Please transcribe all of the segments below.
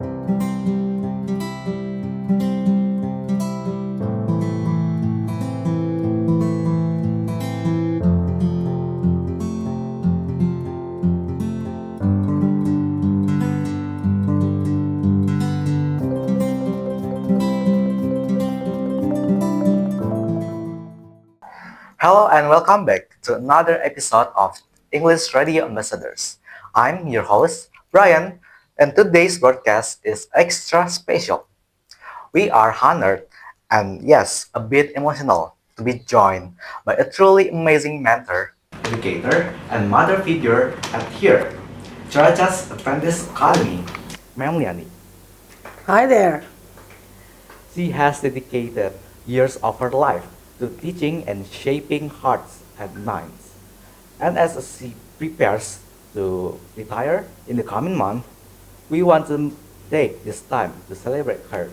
Hello and welcome back to another episode of English Radio Ambassadors. I'm your host, Bryan, and today's broadcast is extra special. We are honored and, yes, a bit emotional to be joined by a truly amazing mentor, educator, and mother figure at here, Shiraas Apprentice Academy, Maam Liani. Hi there. She has dedicated years of her life to teaching and shaping hearts and minds. And as she prepares to retire in the coming month, we want to take this time to celebrate her,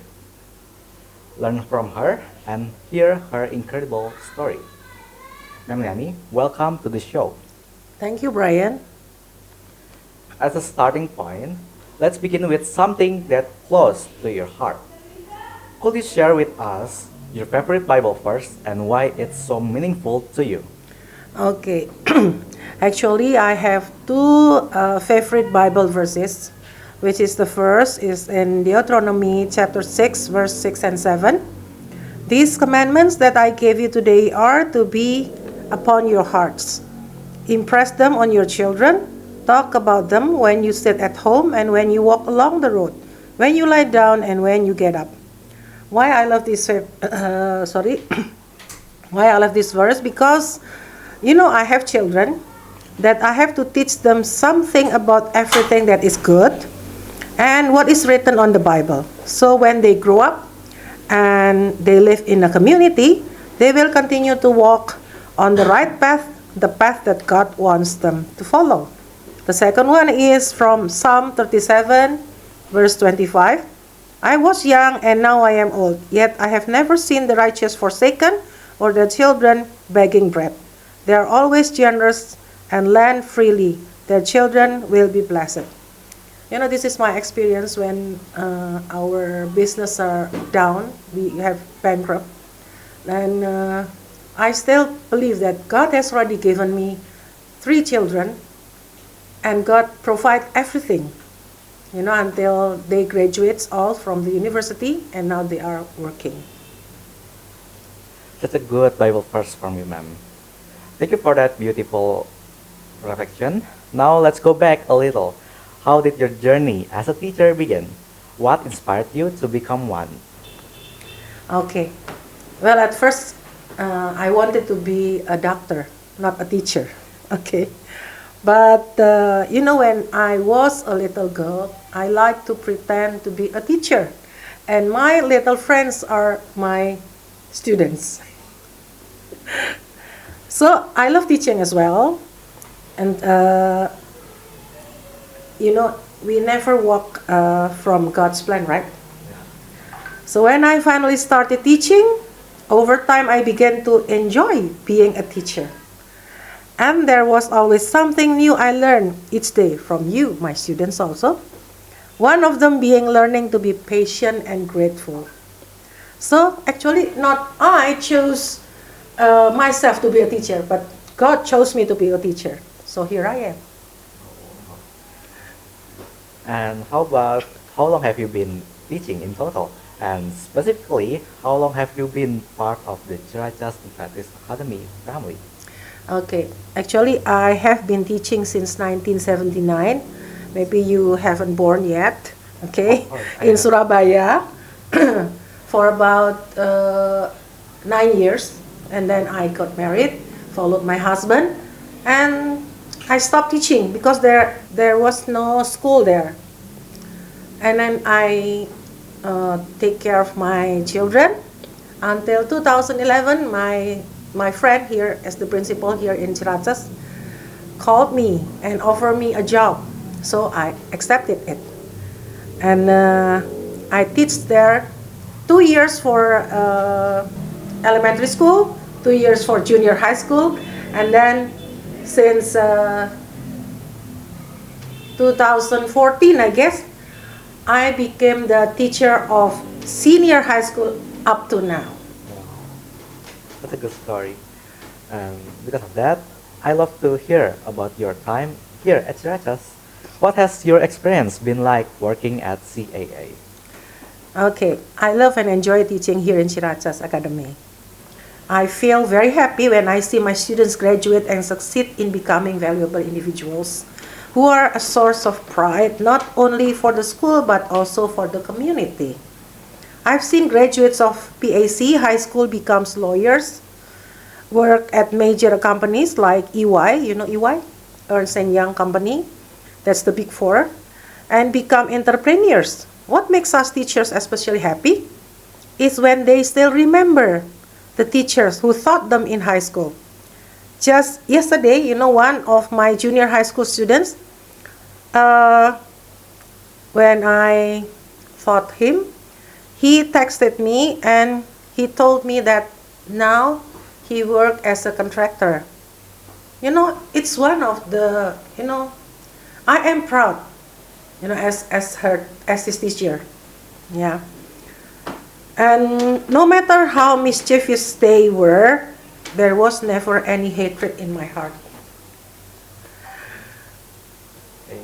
learn from her, and hear her incredible story. Ma'am Liani, welcome to the show. Thank you, Bryan. As a starting point, let's begin with something that close to your heart. Could you share with us your favorite Bible verse and why it's so meaningful to you? Okay. Actually, I have two favorite Bible verses, which is the first is in Deuteronomy chapter 6, verse 6 and 7. These commandments that I gave you today are to be upon your hearts. Impress them on your children. Talk about them when you sit at home and when you walk along the road, when you lie down and when you get up. Why I love this why I love this verse? Because I have children that I have to teach them something about everything that is good and what is written on the Bible. So when they grow up and they live in a community, they will continue to walk on the right path, the path that God wants them to follow. The second one is from Psalm 37, verse 25. I was young and now I am old, yet I have never seen the righteous forsaken or their children begging bread. They are always generous and lend freely. Their children will be blessed. This is my experience when our business are down, we have bankrupt. And I still believe that God has already given me 3 children and God provide everything. Until they graduate all from the university and now they are working. That's a good Bible verse from you, ma'am. Thank you for that beautiful reflection. Now let's go back a little. How did your journey as a teacher begin? What inspired you to become one? Okay. Well, at first, I wanted to be a doctor, not a teacher. Okay. But, when I was a little girl, I liked to pretend to be a teacher. And my little friends are my students. So, I love teaching as well. And, we never walk from God's plan, right? So, when I finally started teaching, over time I began to enjoy being a teacher. And there was always something new I learned each day from you, my students also. One of them being learning to be patient and grateful. So actually not I chose myself to be a teacher, but God chose me to be a teacher. So here I am. And how long have you been teaching in total? And specifically, how long have you been part of the Shiraas Apprentice Academy family? Okay, actually I have been teaching since 1979. Maybe you haven't born yet. Okay, in Surabaya for about 9 years, and then I got married, followed my husband, and I stopped teaching because there was no school there. And then I take care of my children until 2011. My friend here, as the principal here in Shiraas, called me and offered me a job. So I accepted it. And I teach there 2 years for elementary school, 2 years for junior high school, and then since 2014, I guess, I became the teacher of senior high school up to now. Wow, that's a good story. And because of that, I love to hear about your time here at Shiraas. What has your experience been like working at CAA? Okay, I love and enjoy teaching here in Shiraas Academy. I feel very happy when I see my students graduate and succeed in becoming valuable individuals who are a source of pride not only for the school but also for the community. I've seen graduates of PAC high school becomes lawyers, work at major companies like EY, you know EY, Ernst and Young Company, that's the big four, and become entrepreneurs. What makes us teachers especially happy is when they still remember the teachers who taught them in high school. Just yesterday, one of my junior high school students, uh, when I taught him, he texted me and he told me that now he worked as a contractor. It's one of the, I am proud, as his teacher. Yeah. And no matter how mischievous they were, there was never any hatred in my heart. Okay.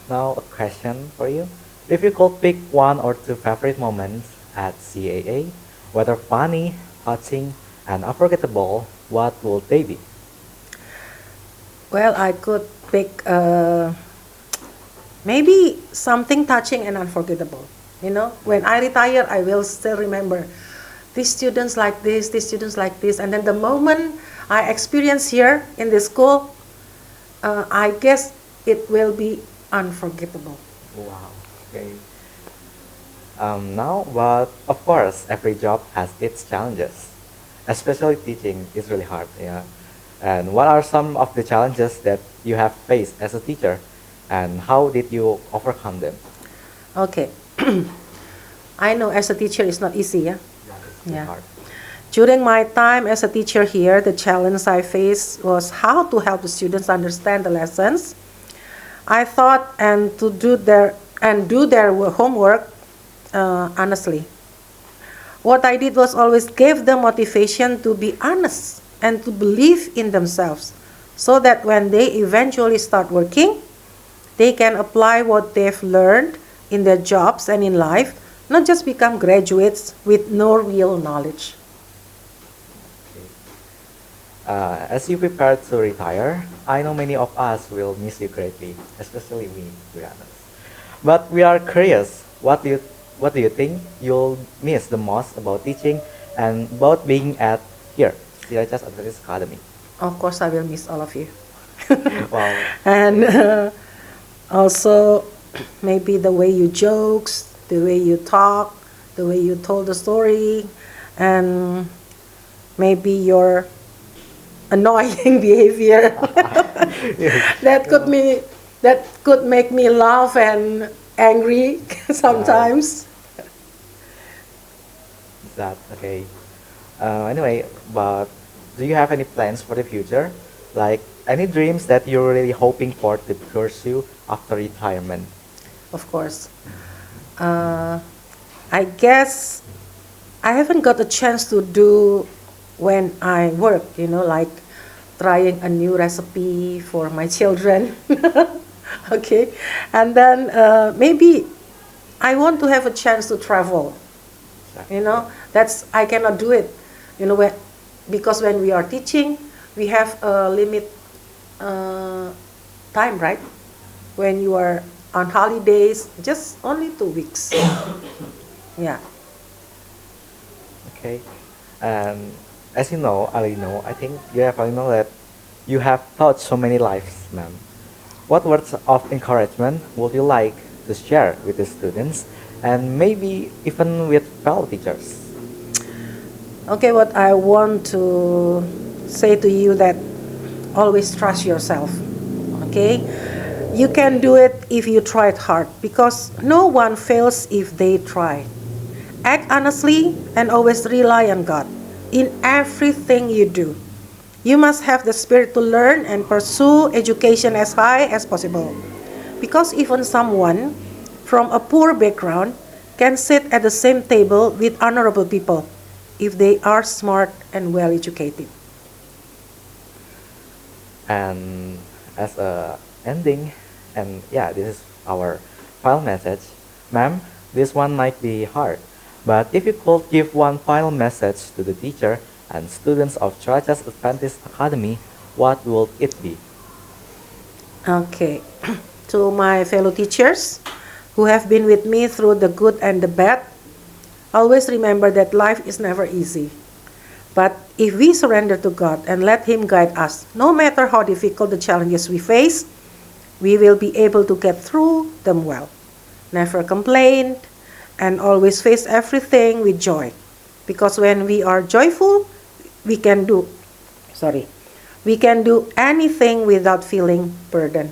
Now a question for you. If you could pick one or two favorite moments at CAA, whether funny, touching, and unforgettable, what would they be? Well, I could pick maybe something touching and unforgettable. When I retire, I will still remember these students like this, these students like this. And then the moment I experience here in the school, I guess it will be unforgettable. Wow. Okay. Now, but of course, every job has its challenges. Especially teaching is really hard. Yeah. And what are some of the challenges that you have faced as a teacher, and how did you overcome them? Okay. I know as a teacher it's not easy, yeah? Yeah, it's really Yeah. hard. During my time as a teacher here, the challenge I faced was how to help the students understand the lessons. I thought and to do their homework honestly. What I did was always give them motivation to be honest and to believe in themselves so that when they eventually start working, they can apply what they've learned in their jobs and in life, not just become graduates with no real knowledge. Okay. As you prepare to retire, I know many of us will miss you greatly, especially me, to be honest. But we are curious, what do you think you'll miss the most about teaching and about being at here, Sirajas Adventist Academy? Of course, I will miss all of you. Wow. And also, maybe the way you jokes, the way you talk, the way you told the story, and maybe your annoying behavior Yes. that could me that could make me laugh and angry sometimes. Is that okay? Anyway, but do you have any plans for the future? Like any dreams that you're really hoping for to pursue after retirement? Of course. Uh, I guess I haven't got a chance to do when I work, like trying a new recipe for my children. Okay. And then maybe I want to have a chance to travel. That's I cannot do it. When, because when we are teaching, we have a limit uh, time, right? When you are on holidays, just only 2 weeks. Yeah. Okay. And as you know, already know, I think you have already know that you have taught so many lives, ma'am. What words of encouragement would you like to share with the students and maybe even with fellow teachers? Okay, what I want to say to you that always trust yourself. Okay? You can do it if you try it hard because no one fails if they try. Act honestly and always rely on God in everything you do. You must have the spirit to learn and pursue education as high as possible. Because even someone from a poor background can sit at the same table with honorable people if they are smart and well educated. And as a ending, and yeah, this is our final message. Ma'am, this one might be hard, but if you could give one final message to the teacher and students of Shiraas Adventist Academy, what would it be? Okay. To my fellow teachers who have been with me through the good and the bad, always remember that life is never easy. But if we surrender to God and let Him guide us, no matter how difficult the challenges we face, we will be able to get through them well. Never complain and always face everything with joy. Because when we are joyful, we can do sorry, we can do anything without feeling burdened.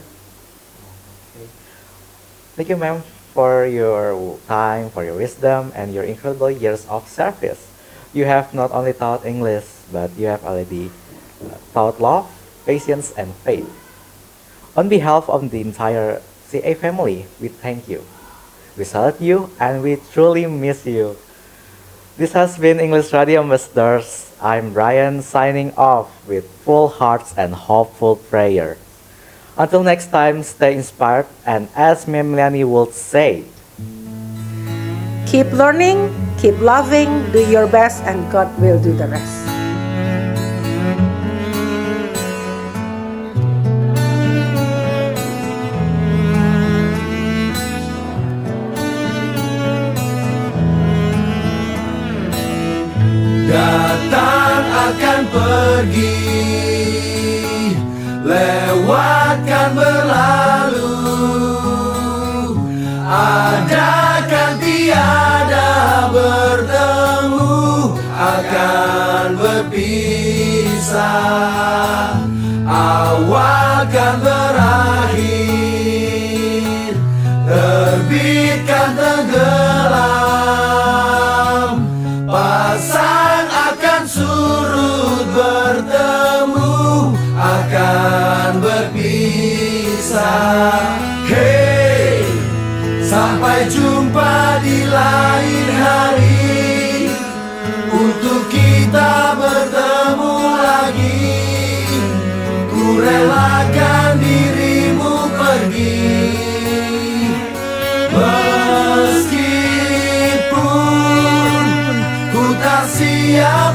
Thank you, ma'am, for your time, for your wisdom, and your incredible years of service. You have not only taught English, but you have already taught love, patience, and faith. On behalf of the entire CA family, we thank you. We salute you, and we truly miss you. This has been English Radio Ambassadors. I'm Bryan signing off with full hearts and hopeful prayer. Until next time, stay inspired, and as Ma'am Liani would say, Keep learning, keep loving, do your best, and God will do the rest. Datang akan pergi, lewatkan berlalu, ada kan tiada bertemu, akan berpisah, awal kan berakhir, terbitkan tenggelam, pasang akan surut bertemu, akan berpisah. Hey, sampai jumpa di lain hari, untuk kita bertemu lagi. Ku relakan dirimu pergi, meskipun ku tak siap